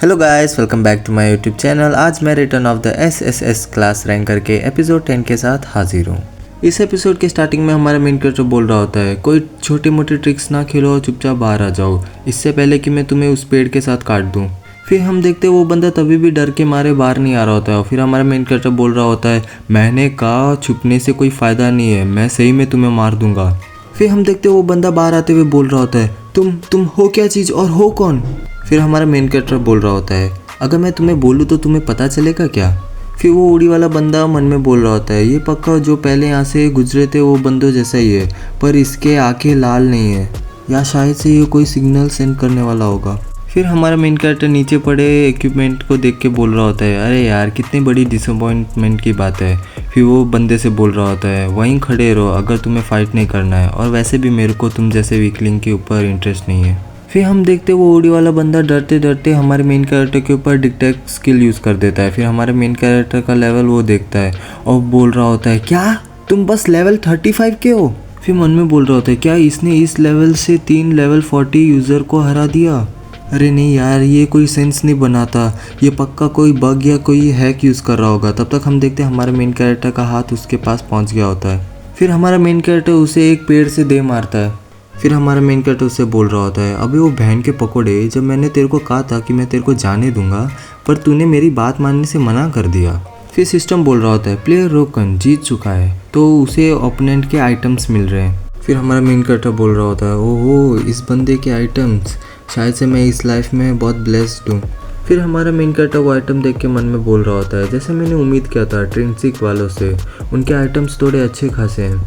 Hello guys, welcome back to my YouTube channel. आज मैं return of the SSS class ranker के episode 10 के साथ हाजिर हूँ। इस एपिसोड के स्टार्टिंग में हमारा मेन कैरेक्टर बोल रहा होता है, कोई छोटी मोटी ट्रिक्स ना खेलो, चुपचाप बाहर आ जाओ, इससे पहले कि मैं तुम्हें उस पेड़ के साथ काट दूँ। फिर हम देखते हैं वो बंदा तभी भी डर के मारे बाहर नहीं आ रहा होता है। फिर हमारा मेन कैरेक्टर बोल रहा होता है, मैंने कहा छुपने से कोई फ़ायदा नहीं है, मैं सही में तुम्हें मार दूंगा। फिर हम देखते हैं वो बंदा बाहर आते हुए बोल रहा होता है, तुम हो क्या चीज़ और हो कौन। फिर हमारा मेन कैरेक्टर बोल रहा होता है, अगर मैं तुम्हें बोलूँ तो तुम्हें पता चलेगा क्या। फिर वो उड़ी वाला बंदा मन में बोल रहा होता है, ये पक्का जो पहले यहाँ से गुजरे थे वो बंदों जैसा ही है, पर इसके आंखें लाल नहीं है, या शायद से ये कोई सिग्नल सेंड करने वाला होगा। फिर हमारा मेन कैरेक्टर नीचे पड़े इक्विपमेंट को देख के बोल रहा होता है, अरे यार कितनी बड़ी डिसअपॉइंटमेंट की बात है। फिर वो बंदे से बोल रहा होता है, वहीं खड़े रहो अगर तुम्हें फ़ाइट नहीं करना है, और वैसे भी मेरे को तुम जैसे वीकलिंग के ऊपर इंटरेस्ट नहीं है। फिर हम देखते वो उड़ी वाला बंदा डरते डरते हमारे मेन कैरेक्टर के ऊपर डिटेक्ट स्किल यूज़ कर देता है। फिर हमारे मेन कैरेक्टर का लेवल वो देखता है और बोल रहा होता है, क्या तुम बस लेवल 35 के हो। फिर मन में बोल रहा होता है, क्या इसने इस लेवल से 3 लेवल 40 यूज़र को हरा दिया। अरे नहीं यार, ये कोई सेंस नहीं बनाता, ये पक्का कोई बग या कोई हैक यूज़ कर रहा होगा। तब तक हम देखते हैं हमारे मेन कैरेक्टर का हाथ उसके पास पहुंच गया होता है। फिर हमारा मेन कैरेक्टर उसे एक पेड़ से दे मारता है। फिर हमारा मेन कैरेक्टर उससे बोल रहा होता है, अबे वो बहन के पकोड़े, जब मैंने तेरे को कहा था कि मैं तेरे को जाने दूंगा, पर तूने मेरी बात मानने से मना कर दिया। फिर सिस्टम बोल रहा होता है, प्लेयर रोकन जीत चुका है, तो उसे ओपोनेंट के आइटम्स मिल रहे हैं। फिर हमारा मेन कैरेक्टर बोल रहा होता है, ओहो इस बंदे के आइटम्स, शायद से मैं इस लाइफ में बहुत ब्लेस्ड हूँ। फिर हमारा मेन कैरेक्टर वो आइटम देख के मन में बोल रहा होता है, जैसे मैंने उम्मीद किया था ट्रिंसिक वालों से, उनके आइटम्स थोड़े अच्छे खासे हैं,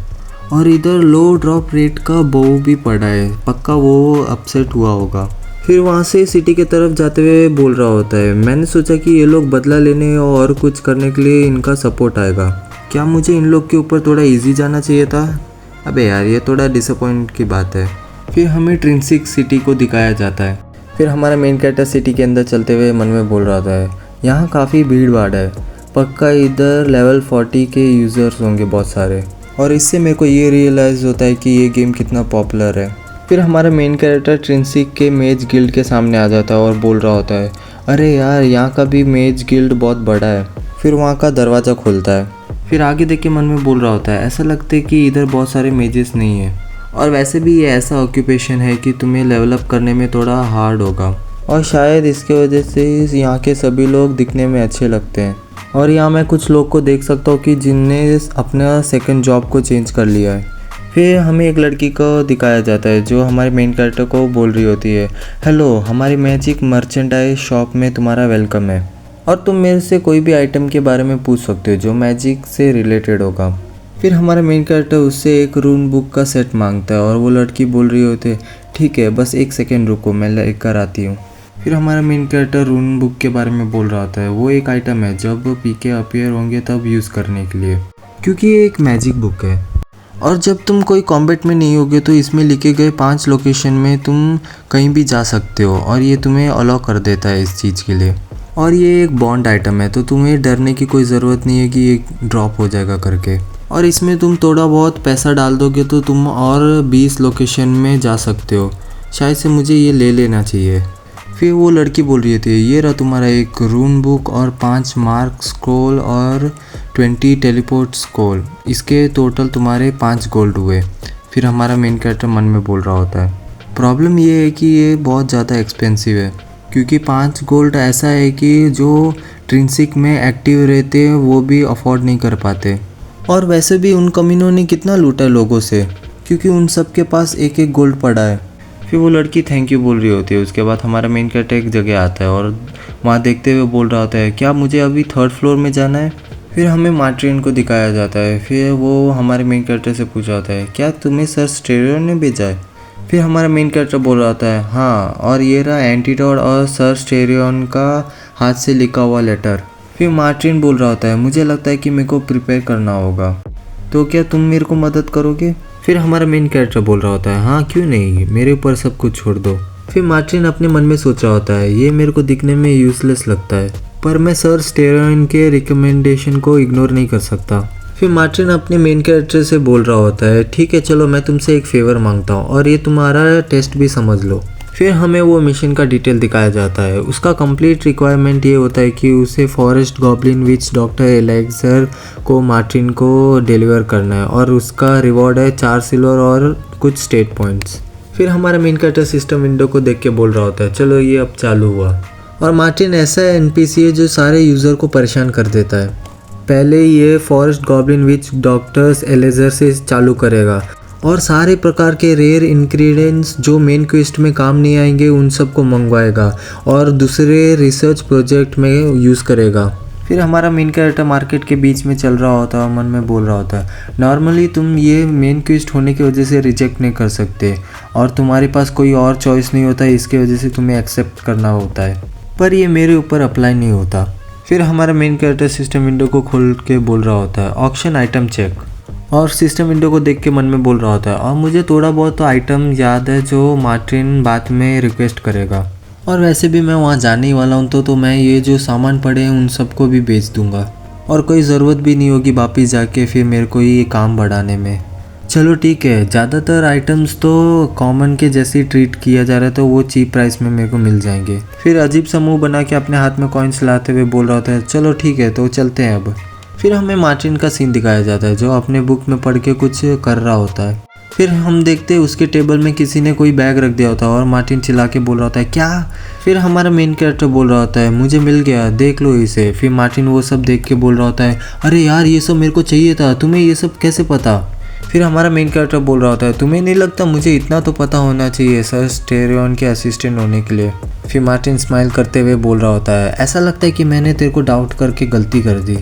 और इधर लो ड्रॉप रेट का बो भी पड़ा है, पक्का वो अपसेट हुआ होगा। फिर वहाँ से सिटी की तरफ जाते हुए बोल रहा होता है, मैंने सोचा कि ये लोग बदला लेने और कुछ करने के लिए इनका सपोर्ट आएगा, क्या मुझे इन लोग के ऊपर थोड़ा इजी जाना चाहिए था। अबे यार ये थोड़ा डिसअपॉइंट की बात है। फिर हमें ट्रिंसिक सिटी को दिखाया जाता है। फिर हमारा मेन कैरेक्टर सिटी के अंदर चलते हुए मन में बोल रहा था, यहाँ काफ़ी भीड़ भाड़ है, पक्का इधर लेवल 40 के यूज़र्स होंगे बहुत सारे, और इससे मेरे को ये रियलाइज़ होता है कि ये गेम कितना पॉपुलर है। फिर हमारा मेन कैरेक्टर ट्रिंसिक के मेज गिल्ड के सामने आ जाता है और बोल रहा होता है, अरे यार यहाँ का भी मेज गिल्ड बहुत बड़ा है। फिर वहाँ का दरवाज़ा खुलता है। फिर आगे देख के मन में बोल रहा होता है, ऐसा लगता है कि इधर बहुत सारे मेजेस नहीं है, और वैसे भी ये ऐसा ऑक्यूपेशन है कि तुम्हें लेवलअप करने में थोड़ा हार्ड होगा, और शायद इसके वजह से यहाँ के सभी लोग दिखने में अच्छे लगते हैं। और यहाँ मैं कुछ लोग को देख सकता हूँ कि जिनने अपना सेकंड जॉब को चेंज कर लिया है। फिर हमें एक लड़की को दिखाया जाता है जो हमारे मेन कैरेक्टर को बोल रही होती है, हेलो हमारी मैजिक मर्चेंडाइज शॉप में तुम्हारा वेलकम है, और तुम मेरे से कोई भी आइटम के बारे में पूछ सकते हो जो मैजिक से रिलेटेड होगा। फिर हमारा मेन कैरेक्टर उससे एक रून बुक का सेट मांगता है, और वो लड़की बोल रही होती है, ठीक है बस एक सेकेंड रुको मैं लेकर आती हूँ। फिर हमारा मेन कैरेक्टर रून बुक के बारे में बोल रहा होता है, वो एक आइटम है जब पीके अपीयर होंगे तब यूज़ करने के लिए, क्योंकि ये एक मैजिक बुक है, और जब तुम कोई कॉम्बैट में नहीं होगे तो इसमें लिखे गए 5 लोकेशन में तुम कहीं भी जा सकते हो, और ये तुम्हें अलाउ कर देता है इस चीज़ के लिए। और ये एक बॉन्ड आइटम है, तो तुम्हें डरने की कोई ज़रूरत नहीं है कि ये ड्रॉप हो जाएगा करके, और इसमें तुम थोड़ा बहुत पैसा डाल दोगे तो तुम और 20 लोकेशन में जा सकते हो, शायद से मुझे ये ले लेना चाहिए। फिर वो लड़की बोल रही थी, ये रहा तुम्हारा एक रून बुक और 5 मार्क स्क्रॉल और 20 टेलीपोर्ट स्क्रॉल, इसके टोटल तुम्हारे 5 गोल्ड हुए। फिर हमारा मेन कैरेक्टर मन में बोल रहा होता है, प्रॉब्लम ये है कि ये बहुत ज़्यादा एक्सपेंसिव है, क्योंकि 5 गोल्ड ऐसा है कि जो ट्रिंसिक में एक्टिव रहते हैं वो भी अफोर्ड नहीं कर पाते, और वैसे भी उन कमीनों ने कितना लूटा है लोगों से, क्योंकि उन सब के पास एक एक गोल्ड पड़ा है। फिर वो लड़की थैंक यू बोल रही होती है। उसके बाद हमारा मेन कैरेक्टर एक जगह आता है और वहाँ देखते हुए बोल रहा होता है, क्या मुझे अभी 3rd फ्लोर में जाना है। फिर हमें मार्टिन को दिखाया जाता है। फिर वो हमारे मेन कैरेक्टर से पूछा होता है, क्या तुम्हें सर स्टेरियन ने भेजा है। फिर हमारा मेन कैरेक्टर बोल रहा होता है, हाँ, और ये रहा एंटीडोट और सर स्टेरियन का हाथ से लिखा हुआ लेटर। फिर मार्टिन बोल रहा होता है, मुझे लगता है कि मेरे को प्रिपेयर करना होगा, तो क्या तुम मेरे को मदद करोगे। फिर हमारा मेन कैरेक्टर बोल रहा होता है, हाँ क्यों नहीं, मेरे ऊपर सब कुछ छोड़ दो। फिर मार्टिन अपने मन में सोच रहा होता है, ये मेरे को दिखने में यूजलेस लगता है, पर मैं सर स्टेरियन के रिकमेंडेशन को इग्नोर नहीं कर सकता। फिर मार्टिन अपने मेन कैरेक्टर से बोल रहा होता है, ठीक है चलो मैं तुमसे एक फेवर मांगता हूँ, और ये तुम्हारा टेस्ट भी समझ लो। फिर हमें वो मिशन का डिटेल दिखाया जाता है। उसका कंप्लीट रिक्वायरमेंट ये होता है कि उसे फॉरेस्ट गॉब्लिन विच डॉक्टर एलेक्सर को मार्टिन को डिलीवर करना है और उसका रिवॉर्ड है 4 सिल्वर और कुछ स्टेट पॉइंट्स। फिर हमारा मेन कैरेक्टर सिस्टम विंडो को देख के बोल रहा होता है चलो ये अब चालू हुआ। और मार्टिन ऐसा एनपीसी है जो सारे यूज़र को परेशान कर देता है। पहले ये फॉरेस्ट गॉब्लिन विच डॉक्टर्स एलेक्सर से चालू करेगा और सारे प्रकार के रेयर इंग्रेडिएंट्स जो मेन क्वेस्ट में काम नहीं आएंगे उन सब को मंगवाएगा और दूसरे रिसर्च प्रोजेक्ट में यूज़ करेगा। फिर हमारा मेन कैरेक्टर मार्केट के बीच में चल रहा होता है और मन में बोल रहा होता है नॉर्मली तुम ये मेन क्वेस्ट होने की वजह से रिजेक्ट नहीं कर सकते और तुम्हारे पास कोई और चॉइस नहीं होता, इसके वजह से तुम्हें एक्सेप्ट करना होता है, पर ये मेरे ऊपर अप्लाई नहीं होता। फिर हमारा मेन कैरेक्टर सिस्टम विंडो को खोल के बोल रहा होता है ऑक्शन आइटम चेक, और सिस्टम विंडो को देख के मन में बोल रहा होता है और मुझे थोड़ा बहुत तो आइटम याद है जो मार्टिन बाद में रिक्वेस्ट करेगा और वैसे भी मैं वहाँ जाने ही वाला हूँ तो मैं ये जो सामान पड़े हैं उन सबको भी बेच दूँगा और कोई ज़रूरत भी नहीं होगी वापस जाके फिर मेरे को ये काम बढ़ाने में। चलो ठीक है, ज़्यादातर आइटम्स तो कॉमन के जैसे ट्रीट किया जा रहा है तो वो चीप प्राइस में मेरे को मिल जाएंगे। फिर अजीब सा मुंह बना के अपने हाथ में कॉइन्स लाते हुए बोल रहा होता है चलो ठीक है तो चलते हैं अब। फिर हमें मार्टिन का सीन दिखाया जाता है जो अपने बुक में पढ़ के कुछ कर रहा होता है। फिर हम देखते हैं उसके टेबल में किसी ने कोई बैग रख दिया होता है और मार्टिन चिल्ला के बोल रहा होता है क्या। फिर हमारा मेन कैरेक्टर बोल रहा होता है मुझे मिल गया देख लो इसे। फिर मार्टिन वो सब देख के बोल रहा होता है अरे यार ये सब मेरे को चाहिए था, तुम्हें ये सब कैसे पता। फिर हमारा मेन कैरेक्टर बोल रहा होता है तुम्हें नहीं लगता मुझे इतना तो पता होना चाहिए सर स्टेरियन के असिस्टेंट होने के लिए। फिर मार्टिन स्माइल करते हुए बोल रहा होता है ऐसा लगता है कि मैंने तेरे को डाउट करके गलती कर दी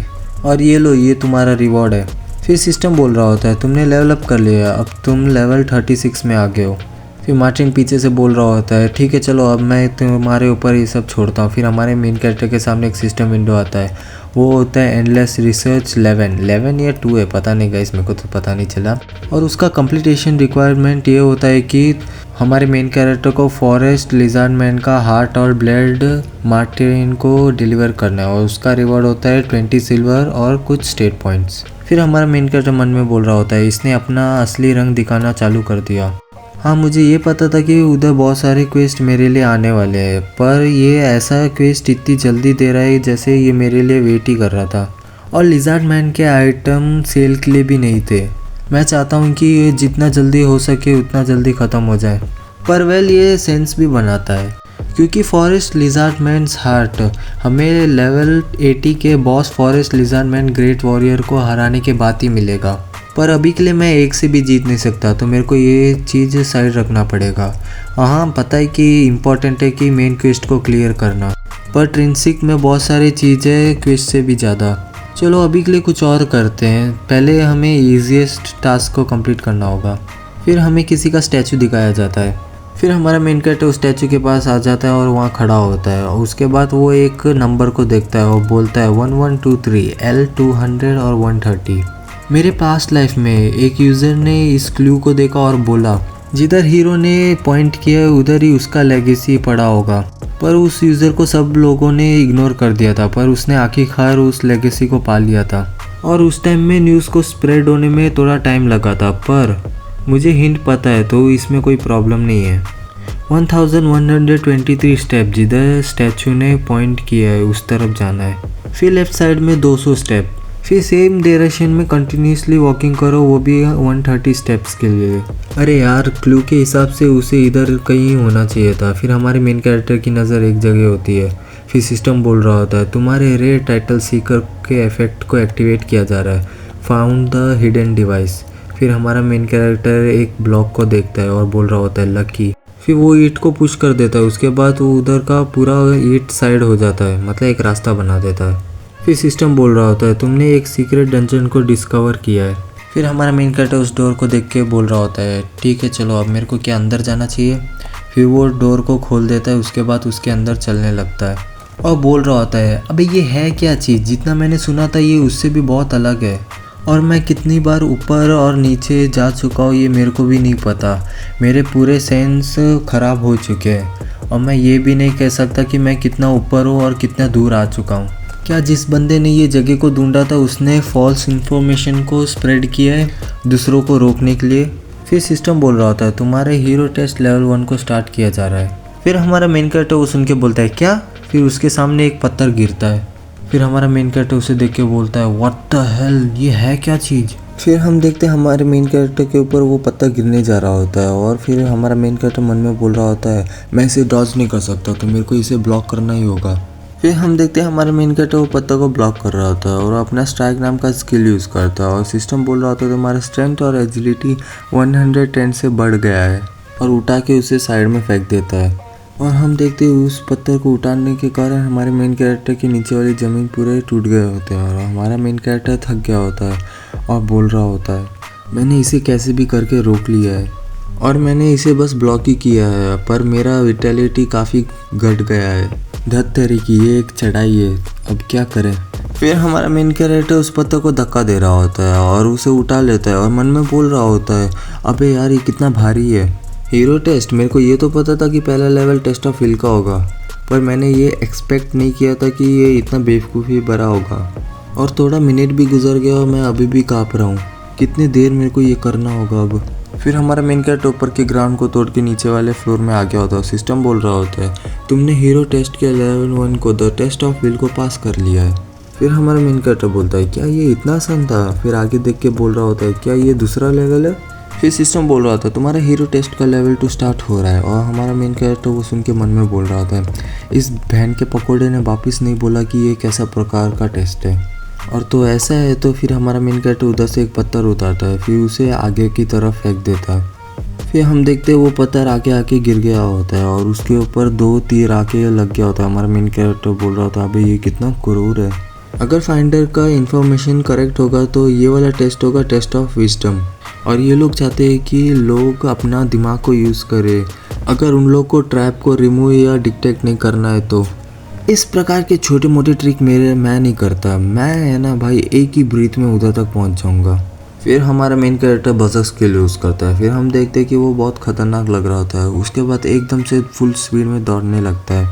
और ये लो ये तुम्हारा रिवॉर्ड है। फिर सिस्टम बोल रहा होता है तुमने लेवल अप कर लिया, अब तुम लेवल 36 में आ गए हो। फिर मार्टिन पीछे से बोल रहा होता है ठीक है चलो अब मैं तुम्हारे ऊपर ये सब छोड़ता हूँ। फिर हमारे मेन कैरेक्टर के सामने एक सिस्टम विंडो आता है, वो होता है एंडलेस रिसर्च 11 या 2 है पता नहीं गाइस, मेरे को तो पता नहीं चला। और उसका कंप्लीटेशन रिक्वायरमेंट ये होता है कि हमारे मेन कैरेक्टर को फॉरेस्ट लिजार्ड मैन का हार्ट और ब्लेड मार्टिन को डिलीवर करना है और उसका रिवॉर्ड होता है 20 सिल्वर और कुछ स्टेट पॉइंट्स। फिर हमारा मेन कैरेक्टर मन में बोल रहा होता है इसने अपना असली रंग दिखाना चालू कर दिया। हाँ मुझे ये पता था कि उधर बहुत सारे क्वेस्ट मेरे लिए आने वाले हैं, पर ये ऐसा क्वेस्ट इतनी जल्दी दे रहा है जैसे ये मेरे लिए वेट ही कर रहा था। और लिजार्ड मैन के आइटम सेल के लिए भी नहीं थे। मैं चाहता हूँ कि ये जितना जल्दी हो सके उतना जल्दी ख़त्म हो जाए, पर वेल ये सेंस भी बनाता है क्योंकि फॉरेस्ट लिजार्ड मैन्स हार्ट हमें लेवल 80 के boss forest lizard man great warrior को हराने के बाद ही मिलेगा, पर अभी के लिए मैं एक से भी जीत नहीं सकता तो मेरे को ये चीज़ साइड रखना पड़ेगा। हाँ पता है कि इम्पॉर्टेंट है कि मेन क्वेस्ट को क्लियर करना, पर ट्रिंसिक में बहुत सारी चीज़ें क्वेस्ट से भी ज़्यादा। चलो अभी के लिए कुछ और करते हैं, पहले हमें ईजीएस्ट टास्क को कंप्लीट करना होगा। फिर हमें किसी का स्टैचू दिखाया जाता है। फिर हमारा मेन कैरेक्टर उस स्टैचू के पास आ जाता है और वहाँ खड़ा होता है और उसके बाद वो एक नंबर को देखता है और बोलता है 1123 L 200 और 130। मेरे पास्ट लाइफ में एक यूज़र ने इस क्लू को देखा और बोला जिधर हीरो ने पॉइंट किया उधर ही उसका लेगेसी पड़ा होगा, पर उस यूज़र को सब लोगों ने इग्नोर कर दिया था, पर उसने आखिरकार उस लेगेसी को पा लिया था। और उस टाइम में न्यूज़ को स्प्रेड होने में थोड़ा टाइम लगा था, पर मुझे हिंट पता है तो इसमें कोई प्रॉब्लम नहीं है। 1123 स्टेप जिधर स्टैचू ने पॉइंट किया है उस तरफ जाना है। फिर लेफ़्ट साइड में 200 स्टेप, फिर सेम डायरेक्शन में कंटिन्यूसली वॉकिंग करो, वो भी 130 स्टेप्स के लिए। अरे यार क्लू के हिसाब से उसे इधर कहीं होना चाहिए था। फिर हमारे मेन कैरेक्टर की नज़र एक जगह होती है। फिर सिस्टम बोल रहा होता है तुम्हारे रेयर टाइटल सीकर के इफेक्ट को एक्टिवेट किया जा रहा है, फाउंड द हिडन डिवाइस। फिर हमारा मेन कैरेक्टर एक ब्लॉक को देखता है और बोल रहा होता है लकी। फिर वो ईंट को पुश कर देता है, उसके बाद वो उधर का पूरा ईंट साइड हो जाता है, मतलब एक रास्ता बना देता है। फिर सिस्टम बोल रहा होता है तुमने एक सीक्रेट डंजन को डिस्कवर किया है। फिर हमारा मेन कैरेक्टर उस डोर को देख के बोल रहा होता है ठीक है चलो अब मेरे को क्या अंदर जाना चाहिए। फिर वो डोर को खोल देता है, उसके बाद उसके अंदर चलने लगता है और बोल रहा होता है अबे ये है क्या चीज़, जितना मैंने सुना था ये उससे भी बहुत अलग है और मैं कितनी बार ऊपर और नीचे जा चुका हूँ ये मेरे को भी नहीं पता। मेरे पूरे सेंस ख़राब हो चुके हैं और मैं ये भी नहीं कह सकता कि मैं कितना ऊपर हूँ और कितना दूर आ चुका हूँ। क्या जिस बंदे ने ये जगह को ढूंढा था उसने फॉल्स इन्फॉर्मेशन को स्प्रेड किया है दूसरों को रोकने के लिए। फिर सिस्टम बोल रहा होता है तुम्हारे हीरो टेस्ट लेवल 1 को स्टार्ट किया जा रहा है। फिर हमारा मेन कैरेक्टर वो सुन के बोलता है क्या। फिर उसके सामने एक पत्थर गिरता है। फिर हमारा मेन कैरेक्टर उसे देख के बोलता है व्हाट द हेल, ये है क्या चीज़। फिर हम देखते हैं हमारे मेन कैरेक्टर के ऊपर वो पत्थर गिरने जा रहा होता है और फिर हमारा मेन कैरेक्टर मन में बोल रहा होता है मैं इसे डॉज नहीं कर सकता तो मेरे को इसे ब्लॉक करना ही होगा। फिर हम देखते हैं हमारे मेन कैरेक्टर वो पत्थर को ब्लॉक कर रहा होता है और अपना स्ट्राइक नाम का स्किल यूज़ करता है और सिस्टम बोल रहा होता है तुम्हारा स्ट्रेंथ और एजिलिटी 110 से बढ़ गया है और उठा के उसे साइड में फेंक देता है। और हम देखते हैं उस पत्थर को उठाने के कारण हमारे मेन कैरेक्टर के नीचे वाली ज़मीन पूरे टूट गए होते हैं और हमारा मेन कैरेक्टर थक गया होता है और बोल रहा होता है मैंने इसे कैसे भी करके रोक लिया है और मैंने इसे बस ब्लॉक ही किया है पर मेरा विटैलिटी काफ़ी घट गया है। धत तेरी की ये एक चढ़ाई है, अब क्या करें। फिर हमारा मेन कैरेक्टर उस पत्थर को धक्का दे रहा होता है और उसे उठा लेता है और मन में बोल रहा होता है अबे यार ये कितना भारी है। हीरो टेस्ट, मेरे को ये तो पता था कि पहला लेवल टेस्ट ऑफ हिल का होगा पर मैंने ये एक्सपेक्ट नहीं किया था कि ये इतना बेवकूफ़ी भरा होगा। और थोड़ा मिनट भी गुजर गया और मैं अभी भी काँप रहा हूँ, कितनी देर मेरे को ये करना होगा अब। फिर हमारा मेन कैरेक्टर ऊपर के ग्राउंड को तोड़ के नीचे वाले फ्लोर में आ गया होता है। सिस्टम बोल रहा होता है तुमने हीरो टेस्ट के लेवल 1 को द टेस्ट ऑफ विल को पास कर लिया है। फिर हमारा मेन कैरेक्टर बोलता है क्या ये इतना आसान था। फिर आगे देख के बोल रहा होता है क्या ये दूसरा लेवल है। फिर सिस्टम बोल रहा था तुम्हारा हीरो टेस्ट का लेवल 2 स्टार्ट हो रहा है और हमारा मेन कैरेक्टर वो सुन के मन में बोल रहा था इस बहन के पकोड़े ने वापस नहीं बोला कि ये कैसा प्रकार का टेस्ट है। और तो ऐसा है तो फिर हमारा मेन कैरेक्टर उधर से एक पत्थर उतारता है फिर उसे आगे की तरफ फेंक देता है। फिर हम देखते हैं वो पत्थर आके गिर गया होता है और उसके ऊपर 2 तीर आके लग गया होता है। हमारा मेन कैरेक्टर बोल रहा था अबे ये कितना क्रूर है। अगर फाइंडर का इन्फॉर्मेशन करेक्ट होगा तो ये वाला टेस्ट होगा टेस्ट ऑफ विजडम और ये लोग चाहते हैं कि लोग अपना दिमाग को यूज़ करें अगर उन लोग को ट्रैप को रिमूव या डिटेक्ट नहीं करना है तो। इस प्रकार के छोटे मोटे ट्रिक मैं नहीं करता, मैं है ना भाई एक ही ब्रीथ में उधर तक पहुंच जाऊंगा। फिर हमारा main character buzzer skill use करता है। फिर हम देखते हैं कि वो बहुत ख़तरनाक लग रहा होता है। उसके बाद एकदम से फुल स्पीड में दौड़ने लगता है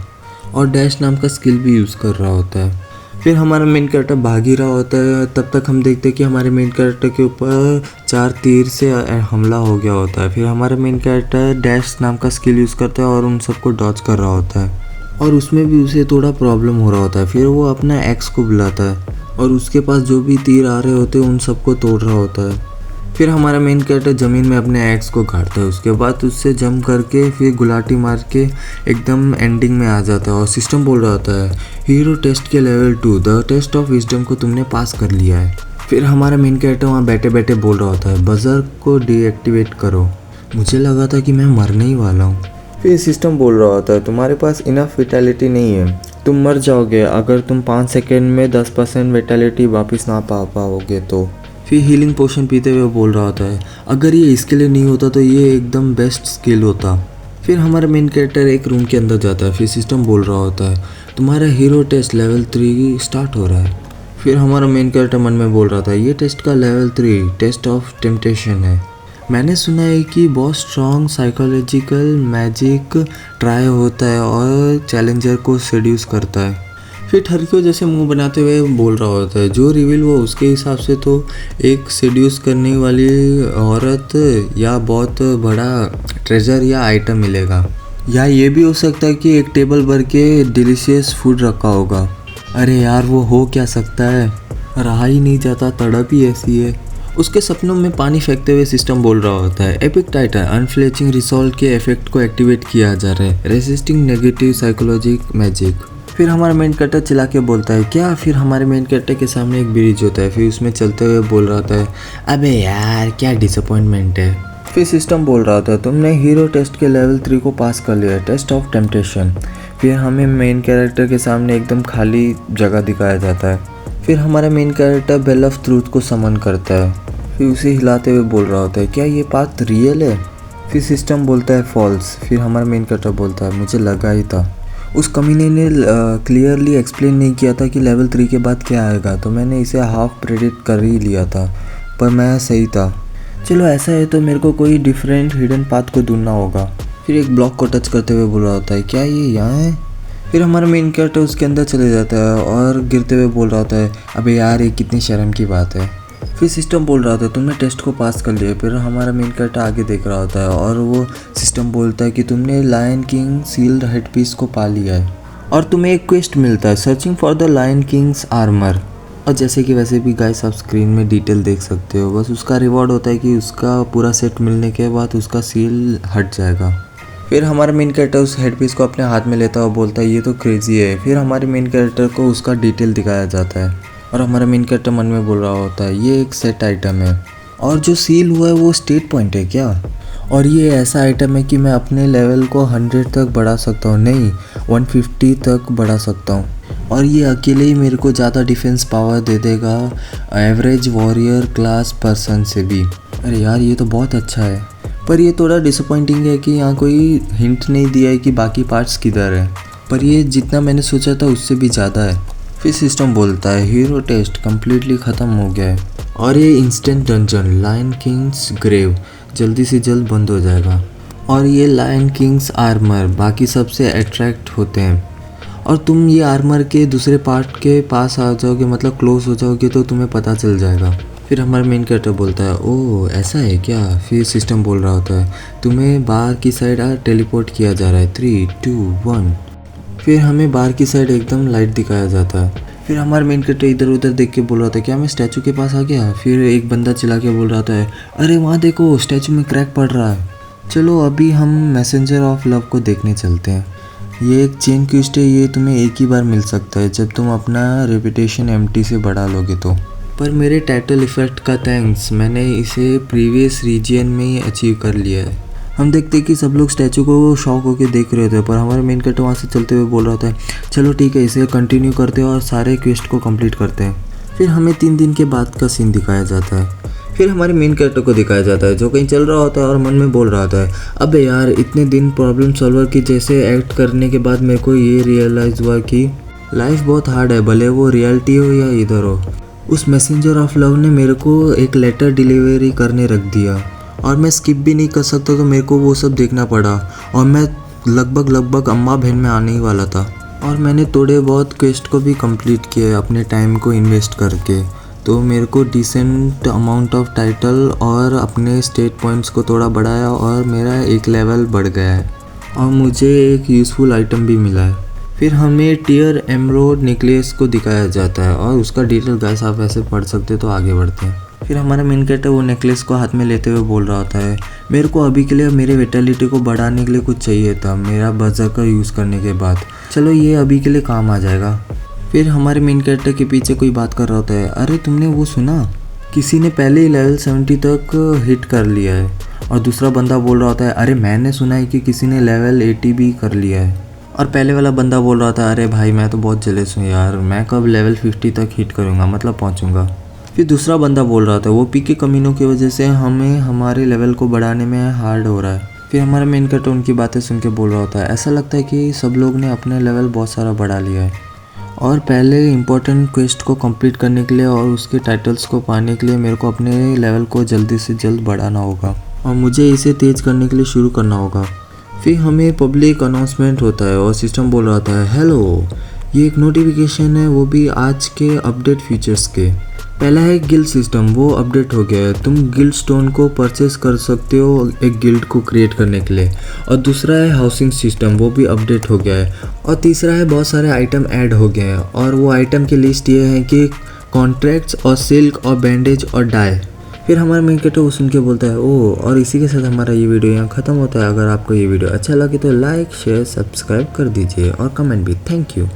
और डैश नाम का स्किल भी यूज़ कर रहा होता है। फिर हमारा मेन कैरेक्टर भाग ही रहा होता है। तब तक हम देखते हैं कि हमारे मेन कैरेक्टर के ऊपर 4 तीर से हमला हो गया होता है। फिर हमारा मेन कैरेक्टर डैश नाम का स्किल यूज़ करता है और उन सबको डॉज कर रहा होता है और उसमें भी उसे थोड़ा प्रॉब्लम हो रहा होता है। फिर वो अपना एक्स को बुलाता है और उसके पास जो भी तीर आ रहे होते हैं उन सबको तोड़ रहा होता है। फिर हमारा मेन कैरेक्टर ज़मीन में अपने एक्स को गाड़ता है। उसके बाद उससे जंप करके फिर गुलाटी मार के एकदम एंडिंग में आ जाता है और सिस्टम बोल रहा होता है हीरो टेस्ट के level 2 the test of wisdom को तुमने पास कर लिया है। फिर हमारा मेन कैरेक्टर वहाँ बैठे बैठे बोल रहा होता है बजर को डीएक्टिवेट करो, मुझे लगा था कि मैं मरने ही वाला हूँ। फिर सिस्टम बोल रहा होता है तुम्हारे पास इनफ विटैलिटी नहीं है, तुम मर जाओगे अगर तुम 5 सेकेंड में 10% विटैलिटी वापस ना पा पाओगे तो। फिर हीलिंग पोशन पीते हुए बोल रहा होता है अगर ये इसके लिए नहीं होता तो ये एकदम बेस्ट स्किल होता। फिर हमारा मेन कैरेक्टर एक रूम के अंदर जाता है। फिर सिस्टम बोल रहा होता है तुम्हारा हीरो टेस्ट लेवल 3 स्टार्ट हो रहा है। फिर हमारा मेन कैरेक्टर मन में बोल रहा था ये टेस्ट का लेवल 3 टेस्ट ऑफ टेम्पटेशन है। मैंने सुना है कि बहुत स्ट्रॉन्ग साइकोलॉजिकल मैजिक ट्राई होता है और चैलेंजर को सेड्यूस करता है। फिर ठरकियों जैसे मुंह बनाते हुए बोल रहा होता है जो रिवील हुआ उसके हिसाब से तो एक सेड्यूस करने वाली औरत या बहुत बड़ा ट्रेजर या आइटम मिलेगा या ये भी हो सकता है कि एक टेबल भर के डिलीशियस फूड रखा होगा। अरे यार वो हो क्या सकता है, रहा ही नहीं जाता, तड़प ही ऐसी है। उसके सपनों में पानी फेंकते हुए सिस्टम बोल रहा होता है एपिक टाइटन अनफ्लेचिंग रिसॉल्ट के इफेक्ट को एक्टिवेट किया जा रहा है रेसिस्टिंग नेगेटिव साइकोलॉजिक मैजिक। फिर हमारा मेन कैरेक्टर चिल्ला के बोलता है क्या। फिर हमारे मेन कैरेक्टर के सामने एक ब्रिज होता है। फिर उसमें चलते हुए बोल रहा था अबे यार क्या डिसअपॉइंटमेंट है। फिर सिस्टम बोल रहा था तुमने हीरो टेस्ट के लेवल 3 को पास कर लिया टेस्ट ऑफ टेम्पटेशन। फिर हमें मेन कैरेक्टर के सामने एकदम खाली जगह दिखाया जाता है। फिर हमारा main character bell of truth को समन करता है। फिर उसे हिलाते हुए बोल रहा होता है क्या ये बात रियल है। फिर सिस्टम बोलता है फॉल्स। फिर हमारा मेन कैरेक्टर बोलता है मुझे लगा ही था, उस कमीने ने क्लियरली एक्सप्लेन नहीं किया था कि लेवल 3 के बाद क्या आएगा तो मैंने इसे हाफ प्रेडिक्ट कर ही लिया था पर मैं सही था। चलो ऐसा है तो मेरे को कोई डिफरेंट हिडन पाथ को ढूंढना होगा। फिर एक ब्लॉक को टच करते हुए बोल रहा होता है क्या ये यहाँ है। फिर हमारा मेन कैरेक्टर उसके अंदर चले जाता है और गिरते हुए बोल रहा होता है अबे यार ये कितनी शर्म की बात है। फिर सिस्टम बोल रहा होता है तुमने टेस्ट को पास कर लिया। फिर हमारा मेन कैरेक्टर आगे देख रहा होता है और वो सिस्टम बोलता है कि तुमने lion king sealed head piece को पा लिया है और तुम्हें एक क्वेस्ट मिलता है, searching for the lion king's armour. और जैसे कि वैसे भी गाइस आप स्क्रीन में डिटेल देख सकते हो, बस उसका रिवॉर्ड होता है कि उसका पूरा सेट मिलने के बाद उसका सील हट जाएगा। फिर हमारा मेन कैरेक्टर उस हेड पीस को अपने हाथ में लेता है और बोलता है ये तो क्रेजी है। फिर हमारे मेन कैरेक्टर को उसका डिटेल दिखाया जाता है और हमारा मेन कैरेक्टर मन में बोल रहा होता है ये एक सेट आइटम है और जो सील हुआ है वो स्टेट पॉइंट है क्या, और ये ऐसा आइटम है कि मैं अपने लेवल को 100 तक बढ़ा सकता हूँ, नहीं 150 तक बढ़ा सकता हूँ, और ये अकेले ही मेरे को ज़्यादा डिफेंस पावर दे देगा एवरेज वॉरियर क्लास पर्सन से भी। अरे यार ये तो बहुत अच्छा है, पर ये थोड़ा डिसअपॉइंटिंग है कि यहाँ कोई हिंट नहीं दिया है कि बाकी पार्ट्स किधर है, पर ये जितना मैंने सोचा था उससे भी ज़्यादा है। फिर सिस्टम बोलता है हीरो टेस्ट कम्प्लीटली ख़त्म हो गया है और ये instant dungeon lion king's grave जल्दी से जल्द बंद हो जाएगा, और ये लायन किंग्स आर्मर बाकी सबसे अट्रैक्ट होते हैं, और तुम ये आर्मर के दूसरे पार्ट के पास आ जाओगे, मतलब क्लोज हो जाओगे तो तुम्हें पता चल जाएगा। फिर हमारा मेन कैरेक्टर बोलता है ओह ऐसा है क्या। फिर सिस्टम बोल रहा होता है तुम्हें बाहर की साइड टेलीपोर्ट किया जा रहा है, 3 2 1। फिर हमें बाहर की साइड एकदम लाइट दिखाया जाता है। फिर हमारा मेन कैरेक्टर इधर उधर देख के बोल रहा था क्या मैं स्टैचू के पास आ गया। फिर एक बंदा चिल्ला के बोल रहा था अरे वहाँ देखो स्टैचू में क्रैक पड़ रहा है। चलो अभी हम मैसेंजर ऑफ लव को देखने चलते हैं। ये एक चेन क्वेस्ट है, ये तुम्हें एक ही बार मिल सकता है जब तुम अपना रेपुटेशन एम्प्टी से बढ़ा लोगे तो। पर मेरे टाइटल इफेक्ट का थैंक्स मैंने इसे प्रीवियस रीजन में ही अचीव कर लिया है। हम देखते हैं कि सब लोग स्टैचू को शॉक होकर देख रहे थे, पर हमारे मेन कैरेक्टर वहाँ से चलते हुए बोल रहा था चलो ठीक है इसे कंटिन्यू करते हैं और सारे क्वेस्ट को कंप्लीट करते हैं। फिर हमें 3 दिन के बाद का सीन दिखाया जाता है। फिर हमारे मेन कैरेक्टर को दिखाया जाता है जो कहीं चल रहा होता है और मन में बोल रहा था अबे यार इतने दिन प्रॉब्लम सॉल्वर की जैसे एक्ट करने के बाद मेरे को ये रियलाइज़ हुआ कि लाइफ बहुत हार्ड है, भले वो रियलिटी हो या इधर हो। उस मैसेंजर ऑफ लव ने मेरे को एक लेटर डिलीवरी करने रख दिया और मैं स्किप भी नहीं कर सकता, तो मेरे को वो सब देखना पड़ा और मैं लगभग अम्मा बहन में आने ही वाला था, और मैंने थोड़े बहुत क्वेस्ट को भी कंप्लीट किया अपने टाइम को इन्वेस्ट करके, तो मेरे को डिसेंट अमाउंट ऑफ टाइटल और अपने स्टेट पॉइंट्स को थोड़ा बढ़ाया और मेरा एक लेवल बढ़ गया है और मुझे एक यूज़फुल आइटम भी मिला है। फिर हमें टियर एमरोड नेकलेस को दिखाया जाता है और उसका डिटेल गाइस आप ऐसे पढ़ सकते तो आगे बढ़ते हैं। फिर हमारा मेन कैरेक्टर वो नेकलेस को हाथ में लेते हुए बोल रहा होता है मेरे को अभी के लिए मेरे विटैलिटी को बढ़ाने के लिए कुछ चाहिए था मेरा बर्जर्कर यूज़ करने के बाद, चलो ये अभी के लिए काम आ जाएगा। फिर हमारे मेन कैरेक्टर के पीछे कोई बात कर रहा होता है अरे तुमने वो सुना किसी ने पहले ही लेवल 70 तक हिट कर लिया है, और दूसरा बंदा बोल रहा होता है अरे मैंने सुना है कि किसी ने लेवल 80 भी कर लिया है, और पहले वाला बंदा बोल रहा था अरे भाई मैं तो बहुत जेलस हूँ यार, मैं कब लेवल 50 तक हिट करूँगा, मतलब पहुँचूँगा। फिर दूसरा बंदा बोल रहा था वो पी के कमीनों की वजह से हमें हमारे लेवल को बढ़ाने में हार्ड हो रहा है। फिर हमारा मेन कैरेक्टर उनकी बातें सुन के बोल रहा होता है ऐसा लगता है कि सब लोग ने अपने लेवल बहुत सारा बढ़ा लिया है और पहले इंपॉर्टेंट क्वेस्ट को कंप्लीट करने के लिए और उसके टाइटल्स को पाने के लिए मेरे को अपने लेवल को जल्दी से जल्द बढ़ाना होगा और मुझे इसे तेज करने के लिए शुरू करना होगा। फिर हमें पब्लिक अनाउंसमेंट होता है और सिस्टम बोल रहा था हेलो ये एक नोटिफिकेशन है, वो भी आज के अपडेट फीचर्स के। पहला है गिल्ड सिस्टम, वो अपडेट हो गया है, तुम गिल्ड स्टोन को परचेस कर सकते हो एक गिल्ड को क्रिएट करने के लिए, और दूसरा है हाउसिंग सिस्टम, वो भी अपडेट हो गया है, और तीसरा है बहुत सारे आइटम ऐड हो गए हैं और वो आइटम की लिस्ट ये है कि कॉन्ट्रैक्ट्स और सिल्क और बैंडेज और डाई। फिर हमारा मेन कैरेक्टर वो सुन के बोलता है ओह, और इसी के साथ हमारा ये वीडियो यहाँ ख़त्म होता है। अगर आपको ये वीडियो अच्छा लगे तो लाइक शेयर सब्सक्राइब कर दीजिए और कमेंट भी। Thank you.